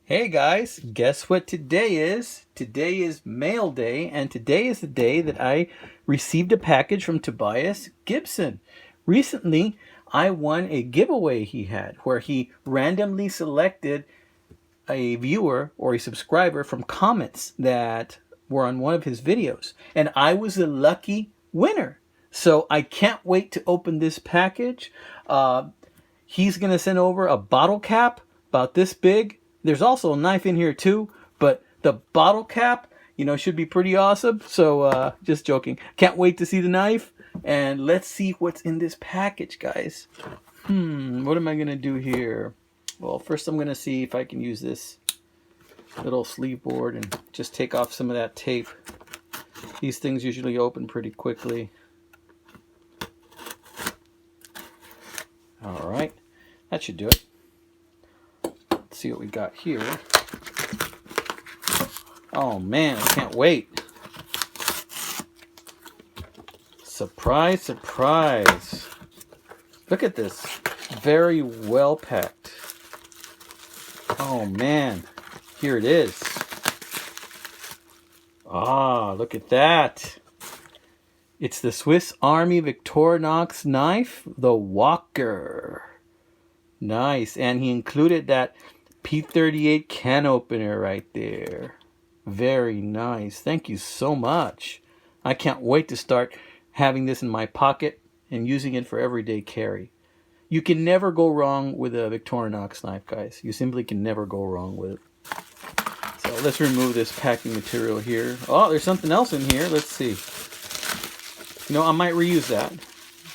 Hey guys, guess what today is? Today is mail day, and today is the day that I received a package from Tobias Gibson. Recently, I won a giveaway he had where he randomly selected a viewer or a subscriber from comments that were on one of his videos, and I was the lucky winner. So I can't wait to open this package. He's going to send over a bottle cap about this big. There's also a knife in here too, but the bottle cap, should be pretty awesome. So just joking. Can't wait to see the knife. And let's see what's in this package, guys. What am I going to do here? Well, first I'm going to see if I can use this little sleeve board and just take off some of that tape. These things usually open pretty quickly. All right. That should do it. Let's see what we got here. Oh man, I can't wait. Surprise, surprise. Look at this. Very well packed. Oh man, here it is. Ah, look at that. It's the Swiss Army Victorinox knife, the Walker. Nice, and he included that P38 can opener right there. Very nice. Thank you so much. I can't wait to start having this in my pocket and using it for everyday carry. You can never go wrong with a Victorinox knife, guys. You simply can never go wrong with it. So let's remove this packing material here. Oh, there's something else in here. Let's see. I might reuse that.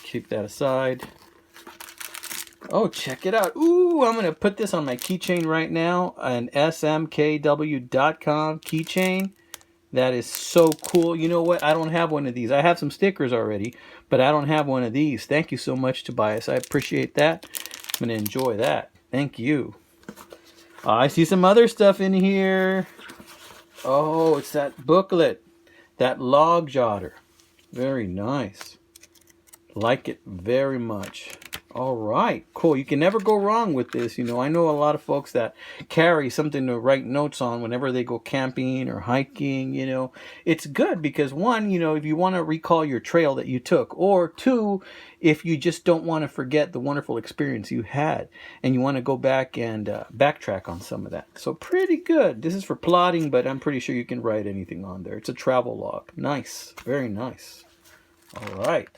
Keep that aside. Oh, check it out. Ooh, I'm going to put this on my keychain right now. An smkw.com keychain. That is so cool. You know what? I don't have one of these. I have some stickers already, but I don't have one of these. Thank you so much, Tobias. I appreciate that. I'm going to enjoy that. Thank you. I see some other stuff in here. Oh, it's that booklet. That log jotter. Very nice. Like it very much. All right, cool. You can never go wrong with this. I know a lot of folks that carry something to write notes on whenever they go camping or hiking. It's good because one, if you want to recall your trail that you took, or two, if you just don't want to forget the wonderful experience you had and you want to go back and backtrack on some of that. So pretty good. This is for plotting, but I'm pretty sure you can write anything on there. It's a travel log. Nice. Very nice. All right.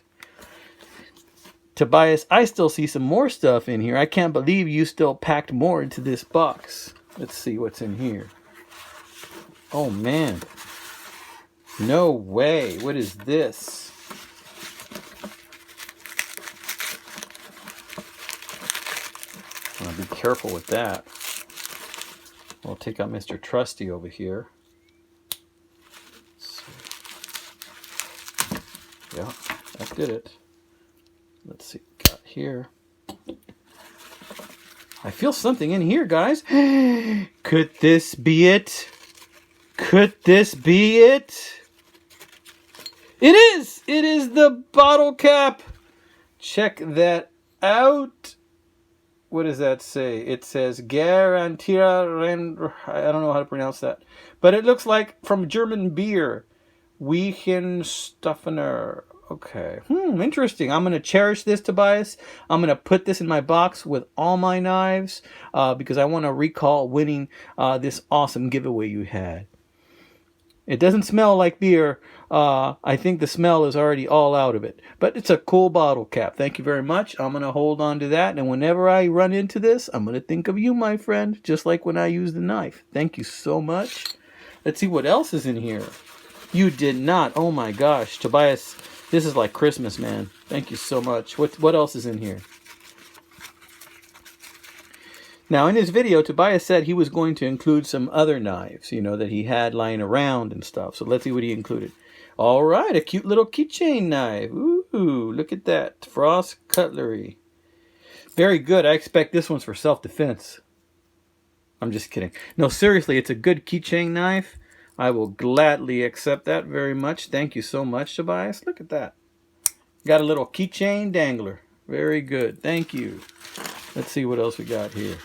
Tobias, I still see some more stuff in here. I can't believe you still packed more into this box. Let's see what's in here. Oh, man. No way. What is this? I'll be careful with that. We'll take out Mr. Trusty over here. Yeah, that did it. Let's see what we got here. I feel something in here, guys. Could this be it? Could this be it? It is! It is the bottle cap! Check that out. What does that say? It says Garantira. I don't know how to pronounce that. But it looks like from German beer. Weihenstephaner. Okay. Interesting. I'm going to cherish this, Tobias. I'm going to put this in my box with all my knives because I want to recall winning this awesome giveaway you had. It doesn't smell like beer. I think the smell is already all out of it. But it's a cool bottle cap. Thank you very much. I'm going to hold on to that. And whenever I run into this, I'm going to think of you, my friend, just like when I use the knife. Thank you so much. Let's see what else is in here. You did not. Oh my gosh. Tobias, this is like Christmas, man. Thank you so much. What else is in here? Now, in his video, Tobias said he was going to include some other knives, that he had lying around and stuff. So let's see what he included. All right, a cute little keychain knife. Ooh, look at that. Frost cutlery. Very good. I expect this one's for self-defense. I'm just kidding. No, seriously, it's a good keychain knife. I will gladly accept that very much. Thank you so much, Tobias. Look at that. Got a little keychain dangler. Very good. Thank you. Let's see what else we got here.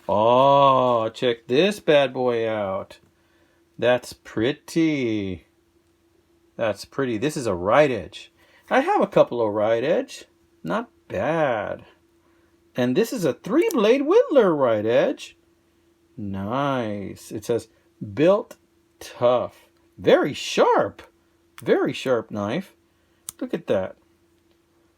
Oh, check this bad boy out. That's pretty. That's pretty. This is a right edge. I have a couple of right edge. Not bad. And this is a 3-blade Whittler right edge. Nice. It says built tough. Very sharp. Very sharp knife. Look at that.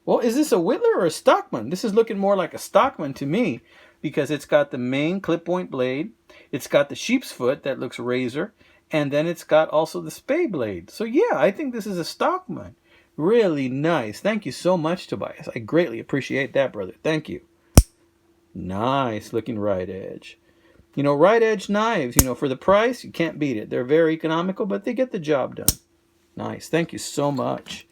Well, is this a Whittler or a Stockman? This is looking more like a Stockman to me because it's got the main clip point blade. It's got the sheep's foot that looks razor. And then it's got also the spay blade. So yeah, I think this is a Stockman. Really nice. Thank you so much, Tobias. I greatly appreciate that, brother. Thank you. Nice looking right edge. You know, right edge knives, for the price, you can't beat it. They're very economical, but they get the job done. Nice. Thank you so much.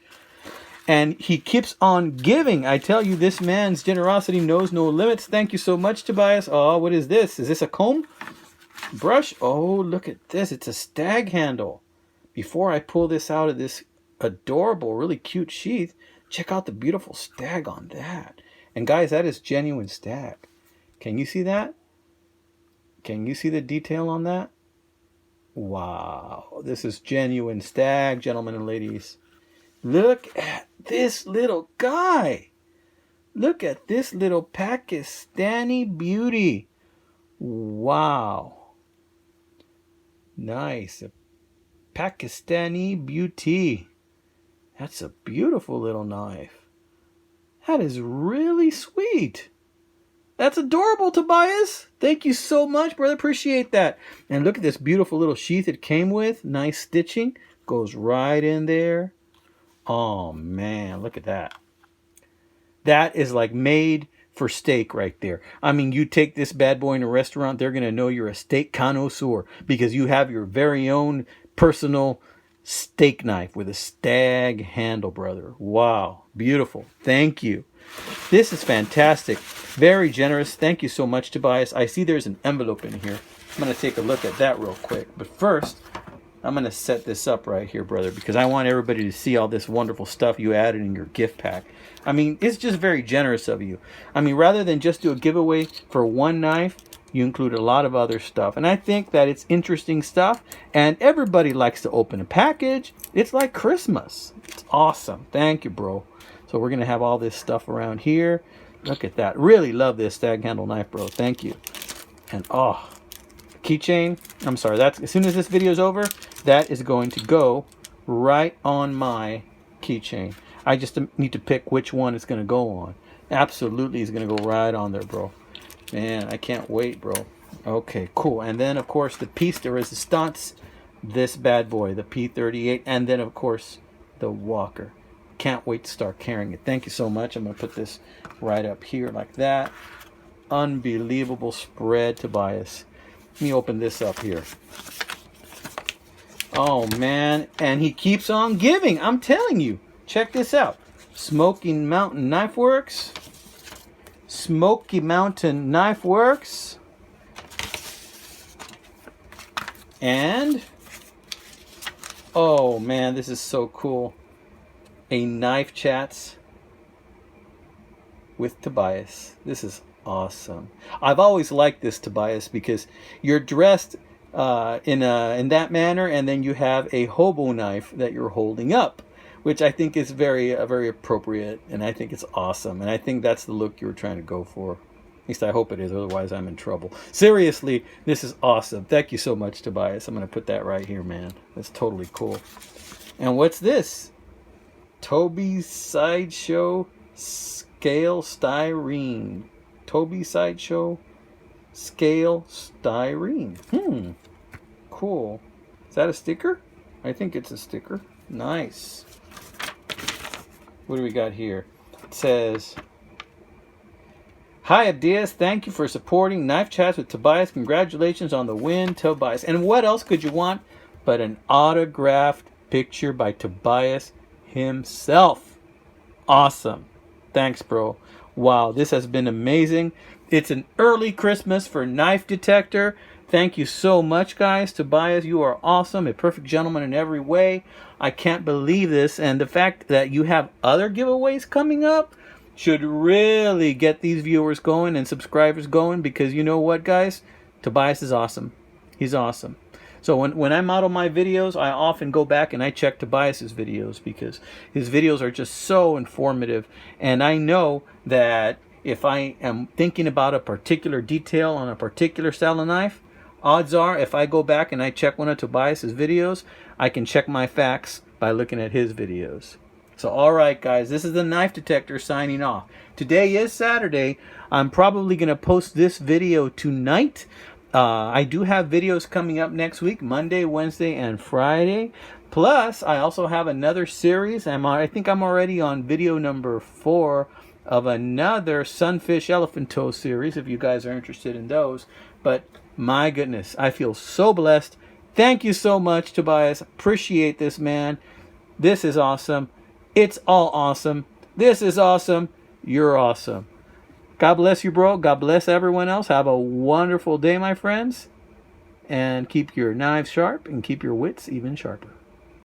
And he keeps on giving. I tell you, this man's generosity knows no limits. Thank you so much, Tobias. Oh, what is this? Is this a comb brush? Oh, look at this. It's a stag handle. Before I pull this out of this adorable, really cute sheath, check out the beautiful stag on that. And guys, that is genuine stag. Can you see that? Can you see the detail on that? Wow. This is genuine stag, gentlemen and ladies. Look at this little guy. Look at this little Pakistani beauty. Wow. Nice. A Pakistani beauty. That's a beautiful little knife. That is really sweet. That's adorable, Tobias. Thank you so much, brother. Appreciate that. And look at this beautiful little sheath it came with. Nice stitching. Goes right in there. Oh, man. Look at that. That is like made for steak right there. I mean, you take this bad boy in a restaurant, they're going to know you're a steak connoisseur because you have your very own personal steak knife with a stag handle, brother. Wow. Beautiful. Thank you. This is fantastic. Very generous. Thank you so much, Tobias. I see there's an envelope in here. I'm going to take a look at that real quick. But first, I'm going to set this up right here, brother, because I want everybody to see all this wonderful stuff you added in your gift pack. I mean, it's just very generous of you. I mean, rather than just do a giveaway for one knife, you include a lot of other stuff. And I think that it's interesting stuff, and everybody likes to open a package. It's like Christmas. It's awesome. Thank you, bro. So we're going to have all this stuff around here. Look at that. Really love this stag handle knife, bro. Thank you. And, oh, keychain. I'm sorry. That's as soon as this video is over, that is going to go right on my keychain. I just need to pick which one it's going to go on. Absolutely is going to go right on there, bro. Man, I can't wait, bro. Okay, cool. And then, of course, the piece de resistance, this bad boy, the P38, and then, of course, the Walker. Can't wait to start carrying it. Thank you so much. I'm going to put this right up here like that. Unbelievable spread, Tobias. Let me open this up here. Oh, man. And he keeps on giving. I'm telling you. Check this out. Smoky Mountain Knife Works. Smoky Mountain Knife Works. And, oh, man, this is so cool. A Knife Chats with Tobias. This is awesome. I've always liked this, Tobias, because you're dressed in that manner, and then you have a hobo knife that you're holding up, which I think is very appropriate, and I think it's awesome, and I think that's the look you were trying to go for. At least I hope it is, otherwise I'm in trouble. Seriously, this is awesome. Thank you so much, Tobias. I'm going to put that right here, man. That's totally cool. And what's this? Toby's Sideshow Scale Styrene. Toby Sideshow Scale Styrene. Cool. Is that a sticker? I think it's a sticker. Nice. What do we got here? It says, "Hi, Tobias. Thank you for supporting Knife Chats with Tobias. Congratulations on the win, Tobias." And what else could you want but an autographed picture by Tobias himself? Awesome. Thanks, bro. Wow, this has been amazing. It's an early Christmas for Knife Detector. Thank you so much, guys. Tobias, you are awesome. A perfect gentleman in every way. I can't believe this. And the fact that you have other giveaways coming up, should really get these viewers going and subscribers going, because you know what, guys? Tobias is awesome. He's awesome. So when I model my videos, I often go back and I check Tobias's videos, because his videos are just so informative. And I know that if I am thinking about a particular detail on a particular style of knife, odds are if I go back and I check one of Tobias's videos, I can check my facts by looking at his videos. So alright guys, this is the Knife Detector signing off. Today is Saturday. I'm probably going to post this video tonight. I do have videos coming up next week, Monday, Wednesday, and Friday. Plus, I also have another series. I think I'm already on video number 4 of another Sunfish Elephant Toe series, if you guys are interested in those. But my goodness, I feel so blessed. Thank you so much, Tobias. Appreciate this, man. This is awesome. It's all awesome. This is awesome. You're awesome. God bless you, bro. God bless everyone else. Have a wonderful day, my friends. And keep your knives sharp and keep your wits even sharper.